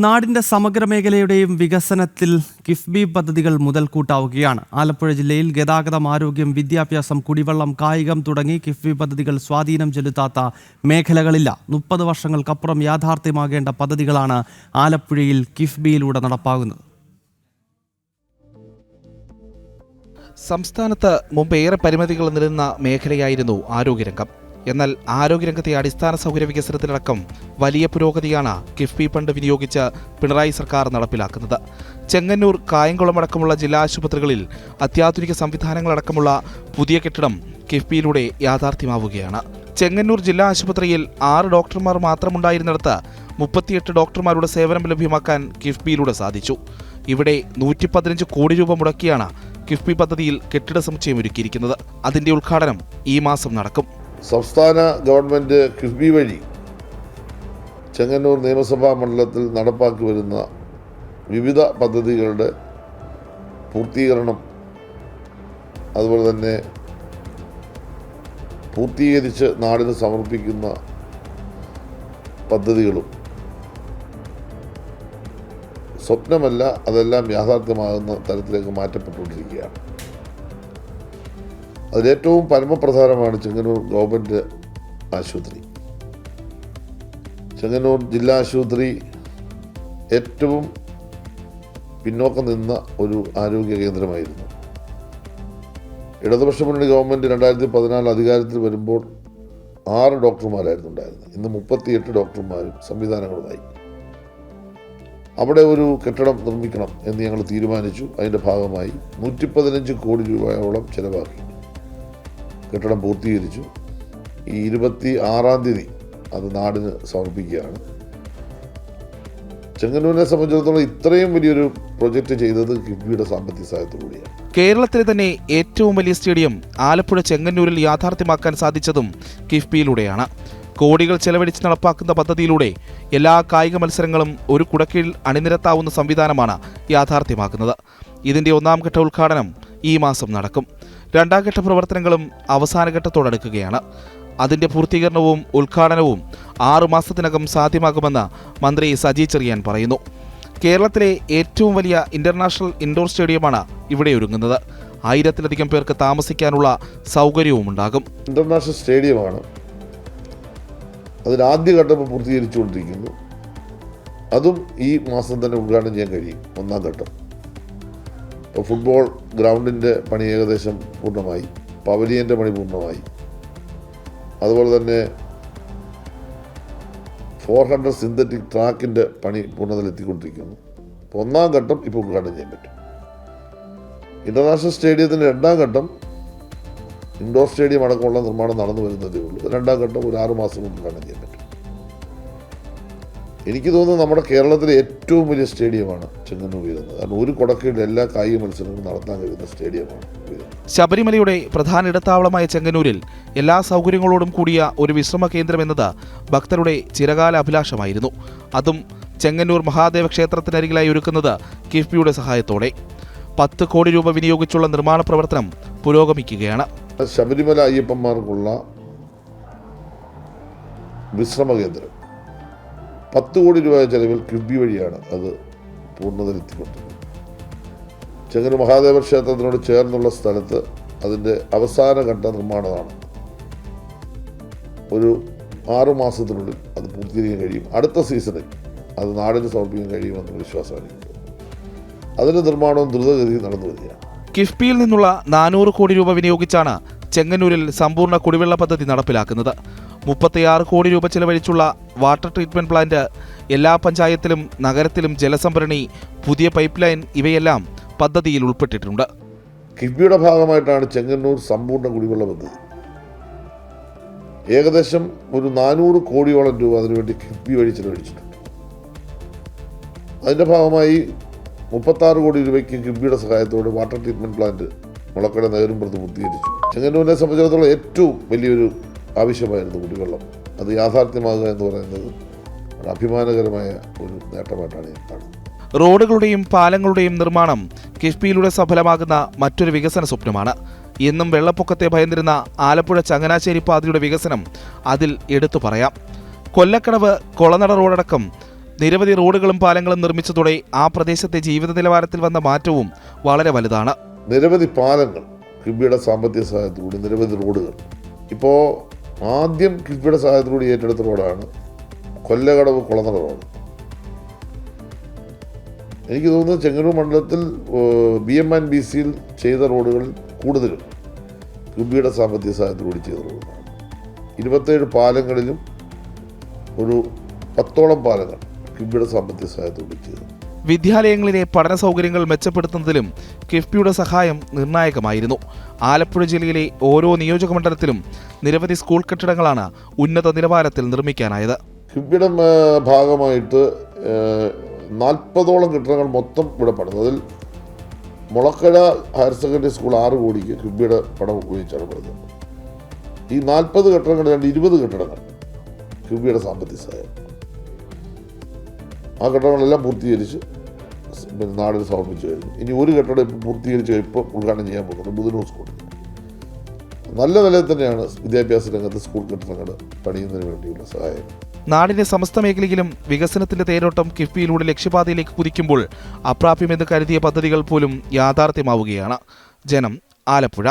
നാടിന്റെ സമഗ്ര മേഖലയുടെയും വികസനത്തിൽ കിഫ്ബി പദ്ധതികൾ മുതൽക്കൂട്ടാവുകയാണ്. ആലപ്പുഴ ജില്ലയിൽ ഗതാഗതം, ആരോഗ്യം, വിദ്യാഭ്യാസം, കുടിവെള്ളം, കായികം തുടങ്ങി കിഫ്ബി പദ്ധതികൾ സ്വാധീനം ചെലുത്താത്ത മേഖലകളില്ല. 30 വർഷങ്ങൾക്കപ്പുറം യാഥാർത്ഥ്യമാകേണ്ട പദ്ധതികളാണ് ആലപ്പുഴയിൽ കിഫ്ബിയിലൂടെ നടപ്പാകുന്നത്. സംസ്ഥാനത്ത് മുമ്പ് ഏറെ പരിമിതികൾ നിലനിന്ന മേഖലയായിരുന്നു ആരോഗ്യരംഗം. എന്നാൽ ആരോഗ്യരംഗത്തെ അടിസ്ഥാന സൗകര്യ വികസനത്തിലടക്കം വലിയ പുരോഗതിയാണ് കിഫ്ബി ഫണ്ട് വിനിയോഗിച്ച് പിണറായി സർക്കാർ നടപ്പിലാക്കുന്നത്. ചെങ്ങന്നൂർ, കായംകുളം അടക്കമുള്ള ജില്ലാ ആശുപത്രികളിൽ അത്യാധുനിക സംവിധാനങ്ങളടക്കമുള്ള പുതിയ കെട്ടിടം കിഫ്ബിയിലൂടെ യാഥാർത്ഥ്യമാവുകയാണ്. ചെങ്ങന്നൂർ ജില്ലാ ആശുപത്രിയിൽ 6 ഡോക്ടർമാർ മാത്രമുണ്ടായിരുന്നിടത്ത് 38 ഡോക്ടർമാരുടെ സേവനം ലഭ്യമാക്കാൻ കിഫ്ബിയിലൂടെ സാധിച്ചു. ഇവിടെ 115 കോടി രൂപ മുടക്കിയാണ് കിഫ്ബി പദ്ധതിയിൽ കെട്ടിട സമുച്ചയം ഒരുക്കിയിരിക്കുന്നത്. അതിന്റെ ഉദ്ഘാടനം ഈ മാസം നടക്കും. സംസ്ഥാന ഗവൺമെൻറ് കിഫ്ബി വഴി ചെങ്ങന്നൂർ നിയമസഭാ മണ്ഡലത്തിൽ നടപ്പാക്കി വരുന്ന വിവിധ പദ്ധതികളുടെ പൂർത്തീകരണം, അതുപോലെ തന്നെ പൂർത്തീകരിച്ച് നാടിന് സമർപ്പിക്കുന്ന പദ്ധതികളും സ്വപ്നമല്ല, അതെല്ലാം യാഥാർത്ഥ്യമാകുന്ന തരത്തിലേക്ക് മാറ്റപ്പെട്ടുകൊണ്ടിരിക്കുകയാണ്. അതിലേറ്റവും പരമപ്രധാനമാണ് ചെങ്ങന്നൂർ ഗവൺമെൻറ് ആശുപത്രി. ചെങ്ങന്നൂർ ജില്ലാ ആശുപത്രി ഏറ്റവും പിന്നോക്കം നിന്ന ഒരു ആരോഗ്യ കേന്ദ്രമായിരുന്നു. ഇടതുപക്ഷ മുന്നണി ഗവൺമെൻറ് 2014 അധികാരത്തിൽ വരുമ്പോൾ 6 ഡോക്ടർമാരായിരുന്നു ഉണ്ടായിരുന്നത്. ഇന്ന് 38 ഡോക്ടർമാരും സംവിധാനങ്ങളുമായി. അവിടെ ഒരു കെട്ടിടം നിർമ്മിക്കണം എന്ന് ഞങ്ങൾ തീരുമാനിച്ചു. അതിൻ്റെ ഭാഗമായി 115 കോടി രൂപയോളം ചെലവാക്കി കെട്ടിടം പൂർത്തീകരിച്ചു. ഈ 26-ാം തീയതി അത് നാടിന് സമർപ്പിക്കുകയാണ്. ചെങ്ങന്നൂരിനെ സംബന്ധിച്ചിടത്തോളം ഇത്രയും വലിയൊരു പ്രൊജക്റ്റ് ചെയ്തത് കിഫ്ബിയുടെ സാമ്പത്തിക സഹായത്തോടുകൂടിയാണ്. കേരളത്തിലെ തന്നെ ഏറ്റവും വലിയ സ്റ്റേഡിയം ആലപ്പുഴ ചെങ്ങന്നൂരിൽ യാഥാർത്ഥ്യമാക്കാൻ സാധിച്ചതും കിഫ്ബിയിലൂടെയാണ്. കോടികൾ ചെലവഴിച്ച് നടപ്പാക്കുന്ന പദ്ധതിയിലൂടെ എല്ലാ കായിക മത്സരങ്ങളും ഒരു കുടക്കീഴിൽ അണിനിരത്താവുന്ന സംവിധാനമാണ് യാഥാർത്ഥ്യമാക്കുന്നത്. ഇതിന്റെ 1ാം ഘട്ട ഉദ്ഘാടനം ഈ മാസം നടക്കും. 2ാം ഘട്ട പ്രവർത്തനങ്ങളും അവസാന ഘട്ടത്തോടടുക്കുകയാണ്. അതിന്റെ പൂർത്തീകരണവും ഉദ്ഘാടനവും 6 മാസത്തിനകം സാധ്യമാകുമെന്ന് മന്ത്രി സജി ചെറിയാൻ പറയുന്നു. കേരളത്തിലെ ഏറ്റവും വലിയ ഇന്റർനാഷണൽ ഇൻഡോർ സ്റ്റേഡിയമാണ് ഇവിടെ ഒരുങ്ങുന്നത്. 1000-ലധികം പേർക്ക് താമസിക്കാനുള്ള സൗകര്യവും ഉണ്ടാകും. ഇന്റർനാഷണൽ സ്റ്റേഡിയമാണ്. അതിന് ആദ്യഘട്ടം പൂർത്തീകരിച്ചുകൊണ്ടിരിക്കുന്നു. അതും ഈ മാസം തന്നെ ഉദ്ഘാടനം ചെയ്യാൻ കഴിയും. 1ാം ഘട്ടം. ഇപ്പോൾ ഫുട്ബോൾ ഗ്രൗണ്ടിൻ്റെ പണി ഏകദേശം പൂർണ്ണമായി, പവലിയൻ്റെ പണി പൂർണ്ണമായി, അതുപോലെ തന്നെ 400 സിന്തറ്റിക് ട്രാക്കിൻ്റെ പണി പൂർണ്ണതയിലെത്തിക്കൊണ്ടിരിക്കുന്നു. അപ്പോൾ 1ാം ഘട്ടം ഇപ്പോൾ ഉദ്ഘാടനം ചെയ്യാൻ പറ്റും. ഇൻ്റർനാഷണൽ സ്റ്റേഡിയത്തിൻ്റെ 2ാം ഘട്ടം ഇൻഡോർ സ്റ്റേഡിയം അടക്കമുള്ള നിർമ്മാണം നടന്നു വരുന്നതേ ഉള്ളൂ. 2ാം ഘട്ടം ഒരു 6 മാസം കൊണ്ട് ഉദ്ഘാടനം ചെയ്യാൻ പറ്റും. എനിക്ക് തോന്നുന്നു നമ്മുടെ കേരളത്തിലെ ഏറ്റവും വലിയ സ്റ്റേഡിയമാണ് ചെങ്ങന്നൂർ വീഴുന്നത്. കാരണം ഒരു കുടക്കീഴിൽ എല്ലാ കായിക മത്സരങ്ങളും നടത്താൻ കഴിയുന്ന സ്റ്റേഡിയമാണ്. ശബരിമലയുടെ പ്രധാന ഇടത്താവളമായ ചെങ്ങന്നൂരിൽ എല്ലാ സൗകര്യങ്ങളോടും കൂടിയ ഒരു വിശ്രമ കേന്ദ്രം എന്നത് ഭക്തരുടെ ചിരകാല അഭിലാഷമായിരുന്നു. അതും ചെങ്ങന്നൂർ മഹാദേവ ക്ഷേത്രത്തിനരികിലായി ഒരുക്കുന്നത് കിഫ്ബിയുടെ സഹായത്തോടെ. 10 കോടി രൂപ വിനിയോഗിച്ചുള്ള നിർമ്മാണ പ്രവർത്തനം പുരോഗമിക്കുകയാണ്. ശബരിമല അയ്യപ്പന്മാർക്കുള്ള വിശ്രമ കേന്ദ്രം 10 കോടി രൂപ ചെലവിൽ കിഫ്ബി വഴിയാണ് അത് പൂർണ്ണതയിലെത്തിക്കൊണ്ടിരിക്കുന്നത്. ചെങ്ങന്നൂർ മഹാദേവ ക്ഷേത്രത്തിനോട് ചേർന്നുള്ള സ്ഥലത്ത് അതിൻ്റെ അവസാന ഘട്ട നിർമ്മാണമാണ്. ഒരു 6 മാസത്തിനുള്ളിൽ അത് പൂർത്തീകരിക്കാൻ കഴിയും. അടുത്ത സീസണിൽ അത് നാടിന് സമർപ്പിക്കാൻ കഴിയുമെന്ന് വിശ്വാസമാണ്. അതിൻ്റെ നിർമ്മാണവും ദ്രുതഗതിയിൽ നടന്നു വരികയാണ്. കിഫ്ബിയിൽ നിന്നുള്ള 400 കോടി രൂപ വിനിയോഗിച്ചാണ് ചെങ്ങന്നൂരിൽ സമ്പൂർണ്ണ കുടിവെള്ള പദ്ധതി നടപ്പിലാക്കുന്നത്. 36 കോടി രൂപ ചെലവഴിച്ചുള്ള വാട്ടർ ട്രീറ്റ്മെന്റ് പ്ലാന്റ്, എല്ലാ പഞ്ചായത്തിലും നഗരത്തിലും ജലസംഭരണി, പുതിയ പൈപ്പ് ലൈൻ ഇവയെല്ലാം പദ്ധതിയിൽ ഉൾപ്പെട്ടിട്ടുണ്ട്. കിഫ്ബിയുടെ ഭാഗമായിട്ടാണ് ചെങ്ങന്നൂർ സമ്പൂർണ്ണ കുടിവെള്ള പദ്ധതി. ഏകദേശം ഒരു 400 കോടിയോളം രൂപ അതിനുവേണ്ടി കിഫ്ബി വഴി ചെലവഴിച്ചിട്ടുണ്ട്. അതിൻ്റെ ഭാഗമായി 36 കോടി രൂപയ്ക്ക് കിഫ്ബിയുടെ സഹായത്തോടെ വാട്ടർ ട്രീറ്റ്മെന്റ് പ്ലാന്റ് മുളക്കട നഗരംപുറത്ത് പൂർത്തീകരിച്ചു. ചെങ്ങന്നൂരിനെ സംബന്ധിച്ചിടത്തോളം ഏറ്റവും വലിയൊരു ആവശ്യമായിരുന്നു കുടിവെള്ളം. അത് യാഥാർത്ഥ്യമാകുക എന്ന് പറയുന്നത് അഭിമാനകരമായ ഒരു നേട്ടമായിട്ടാണ് ഞാൻ കാണുന്നത്. റോഡുകളുടെയും പാലങ്ങളുടെയും നിർമ്മാണം കിഫ്ബിയിലൂടെ സഫലമാകുന്ന മറ്റൊരു വികസന സ്വപ്നമാണ്. എന്നും വെള്ളപ്പൊക്കത്തെ ഭയന്നിരുന്ന ആലപ്പുഴ ചങ്ങനാശ്ശേരി പാതയുടെ വികസനം അതിൽ എടുത്തു പറയാം. കൊല്ലക്കടവ് കൊളനട റോഡടക്കം നിരവധി റോഡുകളും പാലങ്ങളും നിർമ്മിച്ചതോടെ ആ പ്രദേശത്തെ ജീവിത നിലവാരത്തിൽ വന്ന മാറ്റവും വളരെ വലുതാണ്. നിരവധി പാലങ്ങൾ കിഫ്ബിയുടെ സാമ്പത്തിക സഹായത്തിലൂടെ, നിരവധി റോഡുകൾ. ഇപ്പോൾ ആദ്യം കിഫ്ബിയുടെ സഹായത്തിലൂടെ ഏറ്റെടുത്ത റോഡാണ് കൊല്ലകടവ് കുളനട റോഡ്. എനിക്ക് തോന്നുന്നു ചെങ്ങന്നൂർ മണ്ഡലത്തിൽ BM&BCയിൽ ചെയ്ത റോഡുകളിൽ കൂടുതലും കിഫ്ബിയുടെ സാമ്പത്തിക സഹായത്തിലൂടെ ചെയ്ത റോഡുകളാണ്. 27 പാലങ്ങളിലും ഒരു 10ഓളം പാലങ്ങൾ കിഫ്ബിയുടെ സാമ്പത്തിക സഹായത്തോടെ ചെയ്തു. വിദ്യാലയങ്ങളിലെ പഠന സൗകര്യങ്ങൾ മെച്ചപ്പെടുത്തുന്നതിലും കിഫ്ബിയുടെ സഹായം നിർണായകമായിരുന്നു. ആലപ്പുഴ ജില്ലയിലെ ഓരോ നിയോജക മണ്ഡലത്തിലും നിരവധി സ്കൂൾ കെട്ടിടങ്ങളാണ് ഉന്നത നിലവാരത്തിൽ നിർമ്മിക്കാനായത്. കിഫ്ബിയുടെ ഭാഗമായിട്ട് 40ഓളം കെട്ടിടങ്ങൾ മൊത്തം ഇവിടെ പണിതു. അതിൽ മുളക്കര ഹയർ സെക്കൻഡറി സ്കൂൾ 6 കോടിക്ക് കിഫ്ബിയുടെ പണം ഉപയോഗിച്ചാണ് പണിതത്. ഈ 40 കെട്ടിടങ്ങൾ 20 കെട്ടിടങ്ങൾ കിഫ്ബിയുടെ സാമ്പത്തിക സഹായം. ആ കെട്ടിടങ്ങളെല്ലാം പൂർത്തീകരിച്ച് നാടിന് സമർപ്പിച്ചു കഴിഞ്ഞു. ഇനി ഒരു കെട്ടിടം ഇപ്പോൾ പൂർത്തീകരിച്ച് ഇപ്പോൾ ഉദ്ഘാടനം ചെയ്യാൻ പോകുന്നത് ബുധനൂർ സ്കൂളിൽ. നല്ല നിലയിൽ തന്നെയാണ് വിദ്യാഭ്യാസ രംഗത്ത് സ്കൂൾ കെട്ടിടങ്ങൾ പണിയുന്നതിന് വേണ്ടിയുള്ള സഹായം. നാടിന്റെ സമസ്ത മേഖലയിലും വികസനത്തിന്റെ തേരോട്ടം കിഫ്ബിയിലൂടെ ലക്ഷ്യപാതയിലേക്ക് കുതിക്കുമ്പോൾ അപ്രാപ്യമെന്ന് കരുതിയ പദ്ധതികൾ പോലും യാഥാർത്ഥ്യമാവുകയാണ്. ജനം, ആലപ്പുഴ.